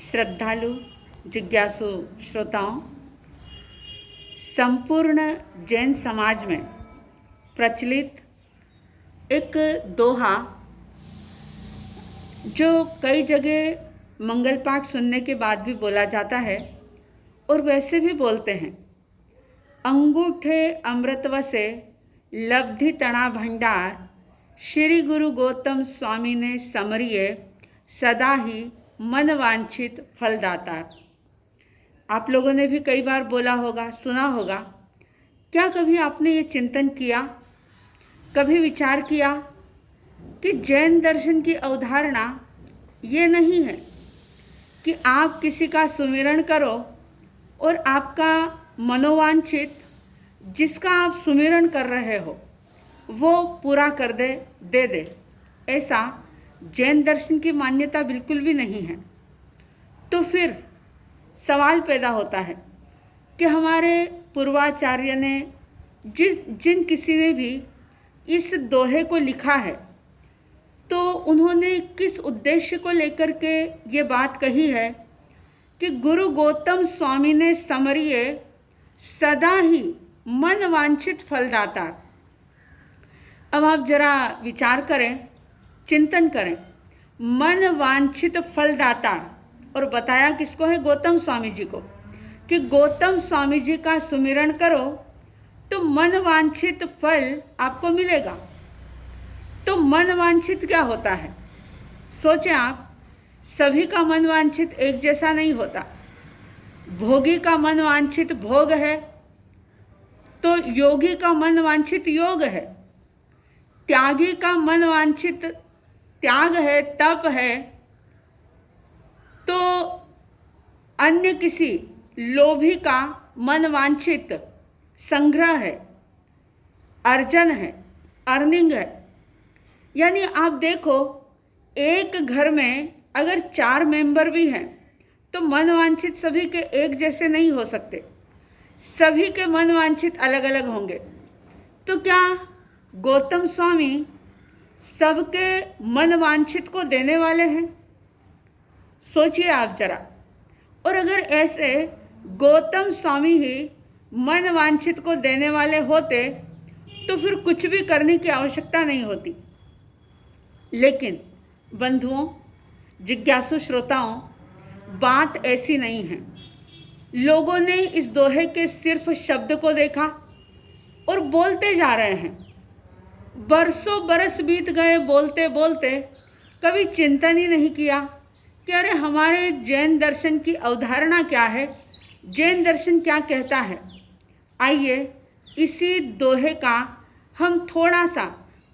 श्रद्धालु जिज्ञासु श्रोताओं, संपूर्ण जैन समाज में प्रचलित एक दोहा जो कई जगह मंगल पाठ सुनने के बाद भी बोला जाता है और वैसे भी बोलते हैं, अंगूठे अमृतव से लब्धि तणा भंडार, श्री गुरु गौतम स्वामी ने समरिए सदा ही मन वांछित फलदातार। आप लोगों ने भी कई बार बोला होगा, सुना होगा। क्या कभी आपने ये चिंतन किया, कभी विचार किया कि जैन दर्शन की अवधारणा ये नहीं है कि आप किसी का सुमिरन करो और आपका मनोवांछित जिसका आप सुमिरन कर रहे हो वो पूरा कर दे दे। ऐसा जैन दर्शन की मान्यता बिल्कुल भी नहीं है। तो फिर सवाल पैदा होता है कि हमारे पूर्वाचार्य ने जिन किसी ने भी इस दोहे को लिखा है तो उन्होंने किस उद्देश्य को लेकर के ये बात कही है कि गुरु गौतम स्वामी ने समरिए सदा ही मन वांछित फलदाता। अब आप जरा विचार करें, चिंतन करें, मन वांछित फलदाता, और बताया किसको है? गौतम स्वामी जी को, कि गौतम स्वामी जी का सुमिरन करो तो मन वांछित फल आपको मिलेगा। तो मन वांछित क्या होता है? सोचें आप, सभी का मन वांछित एक जैसा नहीं होता। भोगी का मन वांछित भोग है तो योगी का मन वांछित योग है, त्यागी का मन वांछित त्याग है, तप है, तो अन्य किसी लोभी का मन वांछित संग्रह है, अर्जन है, अर्निंग है। यानी आप देखो, एक घर में अगर 4 मेंबर भी हैं तो मन वांछित सभी के एक जैसे नहीं हो सकते, सभी के मन वांछित अलग अलग होंगे। तो क्या गौतम स्वामी सबके मन वांछित को देने वाले हैं? सोचिए आप जरा। और अगर ऐसे गौतम स्वामी ही मन वांछित को देने वाले होते तो फिर कुछ भी करने की आवश्यकता नहीं होती। लेकिन बंधुओं, जिज्ञासु श्रोताओं, बात ऐसी नहीं है। लोगों ने इस दोहे के सिर्फ शब्द को देखा और बोलते जा रहे हैं। बरसों बरस बीत गए बोलते बोलते, कभी चिंतन ही नहीं किया कि अरे हमारे जैन दर्शन की अवधारणा क्या है, जैन दर्शन क्या कहता है। आइए इसी दोहे का हम थोड़ा सा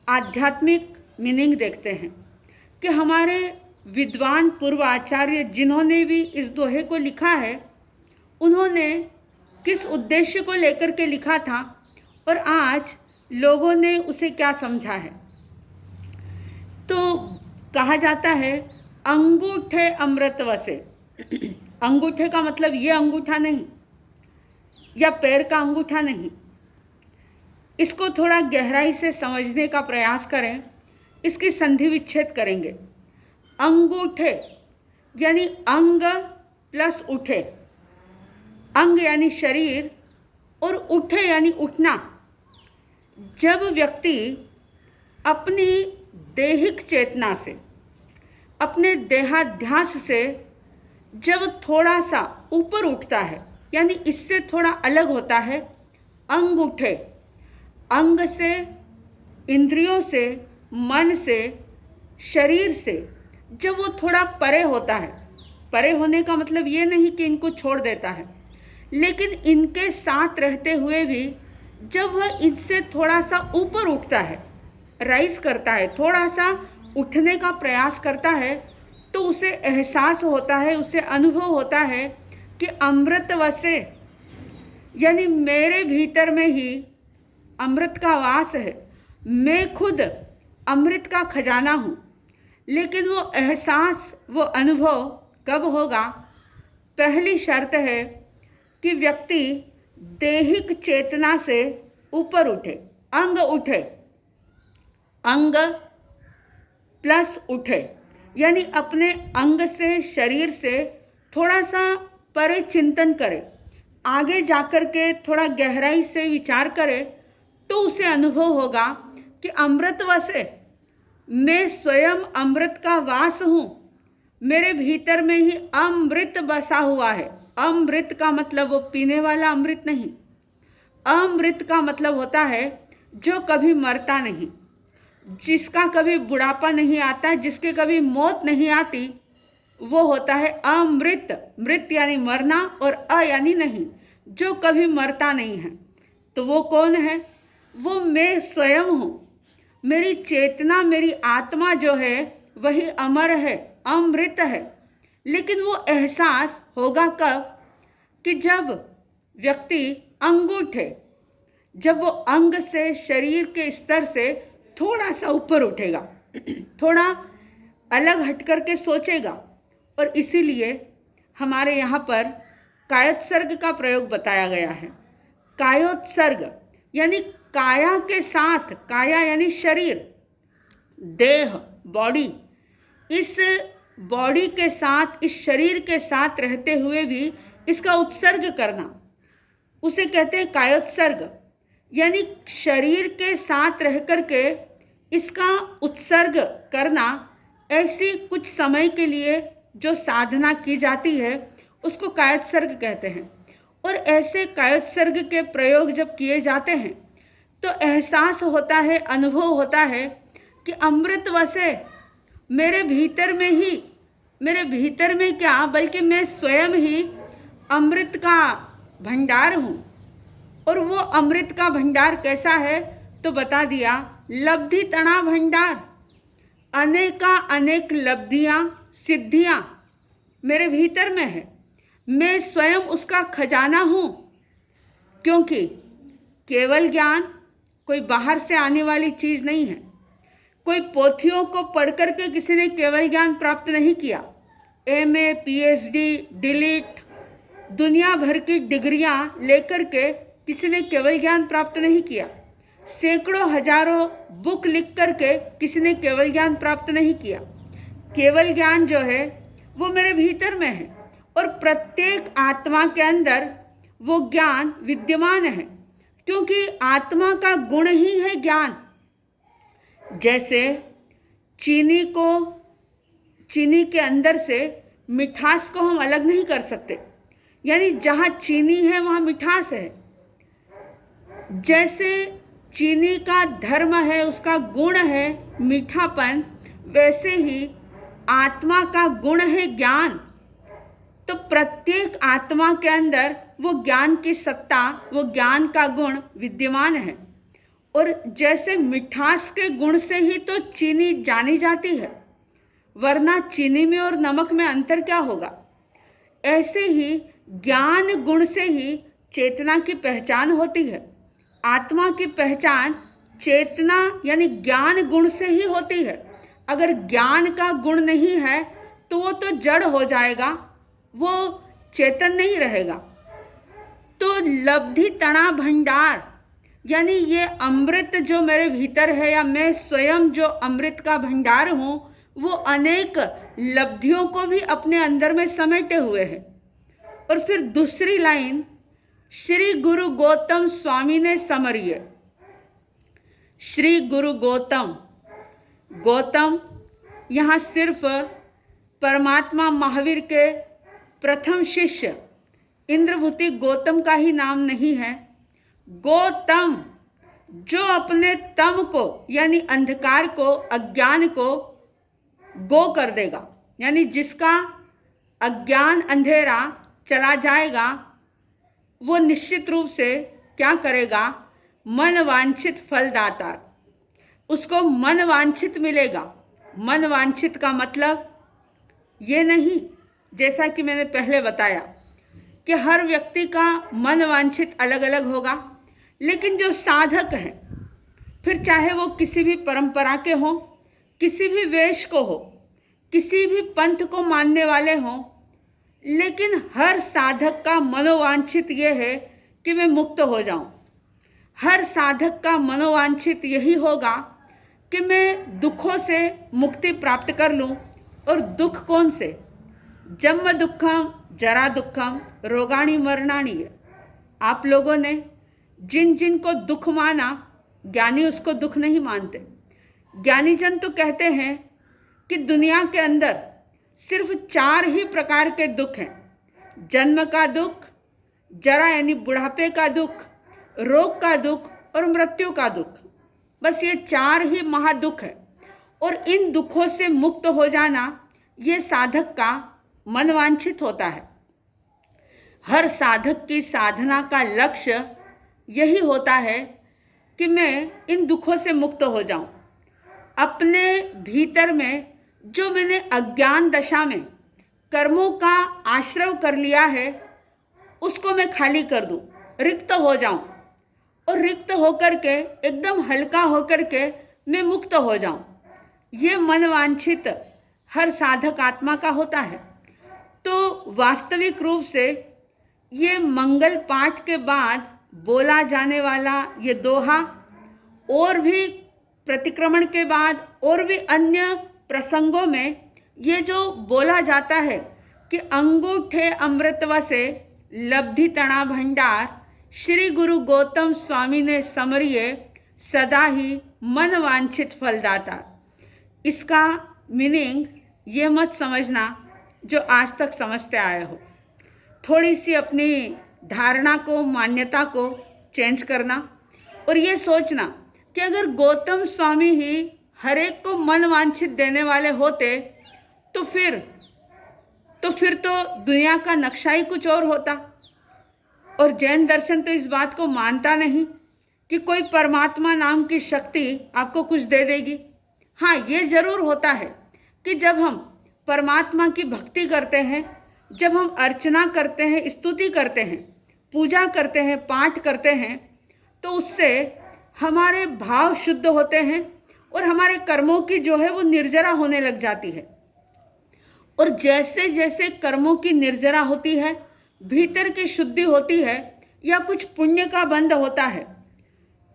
आध्यात्मिक मीनिंग देखते हैं कि हमारे विद्वान पूर्वाचार्य जिन्होंने भी इस दोहे को लिखा है, उन्होंने किस उद्देश्य को लेकर के लिखा था और आज लोगों ने उसे क्या समझा है। तो कहा जाता है अंगूठे अमृतव से। अंगूठे का मतलब ये अंगूठा नहीं या पैर का अंगूठा नहीं। इसको थोड़ा गहराई से समझने का प्रयास करें, इसकी संधि विच्छेद करेंगे। अंगूठे यानी अंग प्लस उठे, अंग यानी शरीर और उठे यानी उठना। जब व्यक्ति अपनी दैहिक चेतना से, अपने देहाध्यास से जब थोड़ा सा ऊपर उठता है, यानी इससे थोड़ा अलग होता है, अंग उठे। अंग से, इंद्रियों से, मन से, शरीर से जब वो थोड़ा परे होता है, परे होने का मतलब ये नहीं कि इनको छोड़ देता है, लेकिन इनके साथ रहते हुए भी जब वह इनसे थोड़ा सा ऊपर उठता है, राइज करता है, थोड़ा सा उठने का प्रयास करता है, तो उसे एहसास होता है, उसे अनुभव होता है कि अमृत वसे, यानी मेरे भीतर में ही अमृत का वास है, मैं खुद अमृत का खजाना हूँ। लेकिन वो एहसास, वो अनुभव कब होगा? पहली शर्त है कि व्यक्ति दैहिक चेतना से ऊपर उठे, अंग उठे, अंग प्लस उठे, यानी अपने अंग से, शरीर से थोड़ा सा परिचिंतन करे, आगे जाकर के थोड़ा गहराई से विचार करे, तो उसे अनुभव होगा कि अमृत वसे, मैं स्वयं अमृत का वास हूँ, मेरे भीतर में ही अमृत बसा हुआ है। अमृत का मतलब वो पीने वाला अमृत नहीं, अमृत का मतलब होता है जो कभी मरता नहीं, जिसका कभी बुढ़ापा नहीं आता, जिसके कभी मौत नहीं आती, वो होता है अमृत। मृत यानी मरना और अ यानी नहीं, जो कभी मरता नहीं है। तो वो कौन है? वो मैं स्वयं हूँ। मेरी चेतना, मेरी आत्मा जो है वही अमर है, अमृत है। लेकिन वो एहसास होगा कब? कि जब व्यक्ति अंग उठे, जब वो अंग से, शरीर के स्तर से थोड़ा सा ऊपर उठेगा, थोड़ा अलग हट करके सोचेगा। और इसीलिए हमारे यहाँ पर कायोत्सर्ग का प्रयोग बताया गया है। कायोत्सर्ग यानी काया के साथ, काया यानी शरीर, देह, बॉडी, इस बॉडी के साथ, इस शरीर के साथ रहते हुए भी इसका उत्सर्ग करना, उसे कहते हैं कायोत्सर्ग। यानी शरीर के साथ रह करके इसका उत्सर्ग करना, ऐसी कुछ समय के लिए जो साधना की जाती है उसको कायोत्सर्ग कहते हैं। और ऐसे कायोत्सर्ग के प्रयोग जब किए जाते हैं तो एहसास होता है, अनुभव होता है कि अमृत वसे मेरे भीतर में ही, मेरे भीतर में क्या, बल्कि मैं स्वयं ही अमृत का भंडार हूँ। और वो अमृत का भंडार कैसा है? तो बता दिया, लब्धि तणा भंडार, अनेका अनेक लब्धियाँ, सिद्धियाँ मेरे भीतर में है। मैं स्वयं उसका खजाना हूँ, क्योंकि केवल ज्ञान कोई बाहर से आने वाली चीज़ नहीं है। कोई पोथियों को पढ़ करके किसी ने केवल ज्ञान प्राप्त नहीं किया। MA, PhD, डिलीट, दुनिया भर की डिग्रियां लेकर के किसी ने केवल ज्ञान प्राप्त नहीं किया। सैकड़ों हजारों बुक लिख करके किसी ने केवल ज्ञान प्राप्त नहीं किया। केवल ज्ञान जो है वो मेरे भीतर में है, और प्रत्येक आत्मा के अंदर वो ज्ञान विद्यमान है, क्योंकि आत्मा का गुण ही है ज्ञान। जैसे चीनी के अंदर से मिठास को हम अलग नहीं कर सकते, यानी जहाँ चीनी है वहाँ मिठास है। जैसे चीनी का धर्म है, उसका गुण है मीठापन, वैसे ही आत्मा का गुण है ज्ञान। तो प्रत्येक आत्मा के अंदर वो ज्ञान की सत्ता, वो ज्ञान का गुण विद्यमान है। और जैसे मिठास के गुण से ही तो चीनी जानी जाती है, वरना चीनी में और नमक में अंतर क्या होगा? ऐसे ही ज्ञान गुण से ही चेतना की पहचान होती है। आत्मा की पहचान चेतना यानी ज्ञान गुण से ही होती है। अगर ज्ञान का गुण नहीं है तो वो तो जड़ हो जाएगा, वो चेतन नहीं रहेगा। तो लब्धि तणा भंडार यानी ये अमृत जो मेरे भीतर है, या मैं स्वयं जो अमृत का भंडार हूँ, वो अनेक लब्धियों को भी अपने अंदर में समेटे हुए है। और फिर दूसरी लाइन श्री गुरु गौतम स्वामी ने समरिए। श्री गुरु गौतम, गौतम यहाँ सिर्फ परमात्मा महावीर के प्रथम शिष्य इंद्रभूति गौतम का ही नाम नहीं है। गौतम जो अपने तम को यानी अंधकार को, अज्ञान को गो कर देगा, यानी जिसका अज्ञान अंधेरा चला जाएगा, वो निश्चित रूप से क्या करेगा? मन वांछित फलदाता, उसको मन वांछित मिलेगा। मन वांछित का मतलब ये नहीं, जैसा कि मैंने पहले बताया कि हर व्यक्ति का मन वांछित अलग अलग होगा, लेकिन जो साधक है, फिर चाहे वो किसी भी परंपरा के हों, किसी भी वेश को हो, किसी भी पंथ को मानने वाले हों, लेकिन हर साधक का मनोवांछित ये है कि मैं मुक्त हो जाऊं। हर साधक का मनोवांछित यही होगा कि मैं दुखों से मुक्ति प्राप्त कर लूं। और दुख कौन से? जन्म दुखम जरा दुखम रोगाणी मरणाणी। आप लोगों ने जिन जिन को दुख माना, ज्ञानी उसको दुख नहीं मानते। ज्ञानी जन तो कहते हैं कि दुनिया के अंदर सिर्फ 4 ही प्रकार के दुख हैं। जन्म का दुख, जरा यानी बुढ़ापे का दुख, रोग का दुख और मृत्यु का दुख। बस ये 4 ही महादुख है। और इन दुखों से मुक्त हो जाना ये साधक का मनवांछित होता है। हर साधक की साधना का लक्ष्य यही होता है कि मैं इन दुखों से मुक्त हो जाऊं। अपने भीतर में जो मैंने अज्ञान दशा में कर्मों का आश्रय कर लिया है, उसको मैं खाली कर दूं, रिक्त हो जाऊं। और रिक्त होकर के, एकदम हल्का होकर के मैं मुक्त हो जाऊं। ये मनवांछित हर साधक आत्मा का होता है। तो वास्तविक रूप से ये मंगल पाठ के बाद बोला जाने वाला ये दोहा, और भी प्रतिक्रमण के बाद और भी अन्य प्रसंगों में ये जो बोला जाता है कि अंगूठे अमृतवा से लब्धि तणा भंडार, श्री गुरु गौतम स्वामी ने समरिए सदा ही मन वांछित फलदाता। इसका मीनिंग ये मत समझना जो आज तक समझते आए हो। थोड़ी सी अपनी धारणा को, मान्यता को चेंज करना और ये सोचना कि अगर गौतम स्वामी ही हर एक को मन वांछित देने वाले होते तो फिर दुनिया का नक्शा ही कुछ और होता। और जैन दर्शन तो इस बात को मानता नहीं कि कोई परमात्मा नाम की शक्ति आपको कुछ दे देगी। हाँ, ये जरूर होता है कि जब हम परमात्मा की भक्ति करते हैं, जब हम अर्चना करते हैं, स्तुति करते हैं, पूजा करते हैं, पाठ करते हैं, तो उससे हमारे भाव शुद्ध होते हैं और हमारे कर्मों की जो है वो निर्जरा होने लग जाती है। और जैसे जैसे कर्मों की निर्जरा होती है, भीतर की शुद्धि होती है, या कुछ पुण्य का बंध होता है,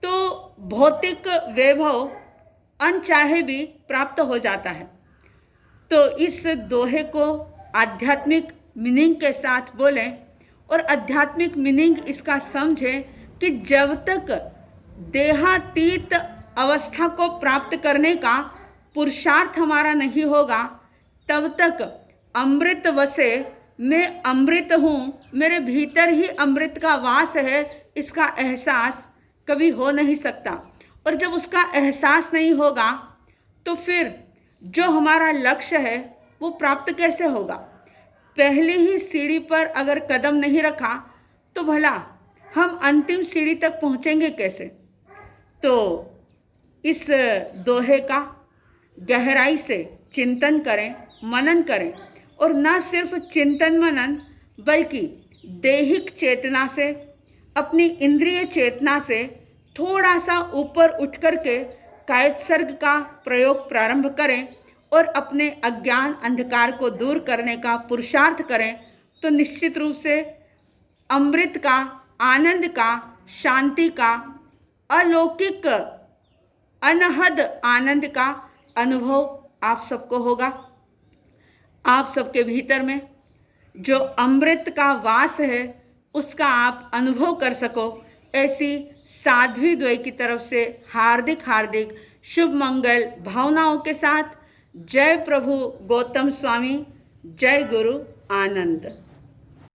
तो भौतिक वैभव अनचाहे भी प्राप्त हो जाता है। तो इस दोहे को आध्यात्मिक मीनिंग के साथ बोलें और आध्यात्मिक मीनिंग इसका समझें कि जब तक देहातीत अवस्था को प्राप्त करने का पुरुषार्थ हमारा नहीं होगा, तब तक अमृत वसे, मैं अमृत हूँ, मेरे भीतर ही अमृत का वास है, इसका एहसास कभी हो नहीं सकता। और जब उसका एहसास नहीं होगा तो फिर जो हमारा लक्ष्य है वो प्राप्त कैसे होगा। पहली ही सीढ़ी पर अगर कदम नहीं रखा तो भला हम अंतिम सीढ़ी तक पहुँचेंगे कैसे। तो इस दोहे का गहराई से चिंतन करें, मनन करें, और न सिर्फ चिंतन मनन बल्कि दैहिक चेतना से, अपनी इंद्रिय चेतना से थोड़ा सा ऊपर उठ करके कायत्सर्ग का प्रयोग प्रारंभ करें और अपने अज्ञान अंधकार को दूर करने का पुरुषार्थ करें, तो निश्चित रूप से अमृत का, आनंद का, शांति का, अलौकिक अनहद आनंद का अनुभव आप सबको होगा। आप सबके भीतर में जो अमृत का वास है उसका आप अनुभव कर सको, ऐसी साध्वी द्वय की तरफ से हार्दिक हार्दिक शुभ मंगल भावनाओं के साथ जय प्रभु गौतम स्वामी, जय गुरु आनंद।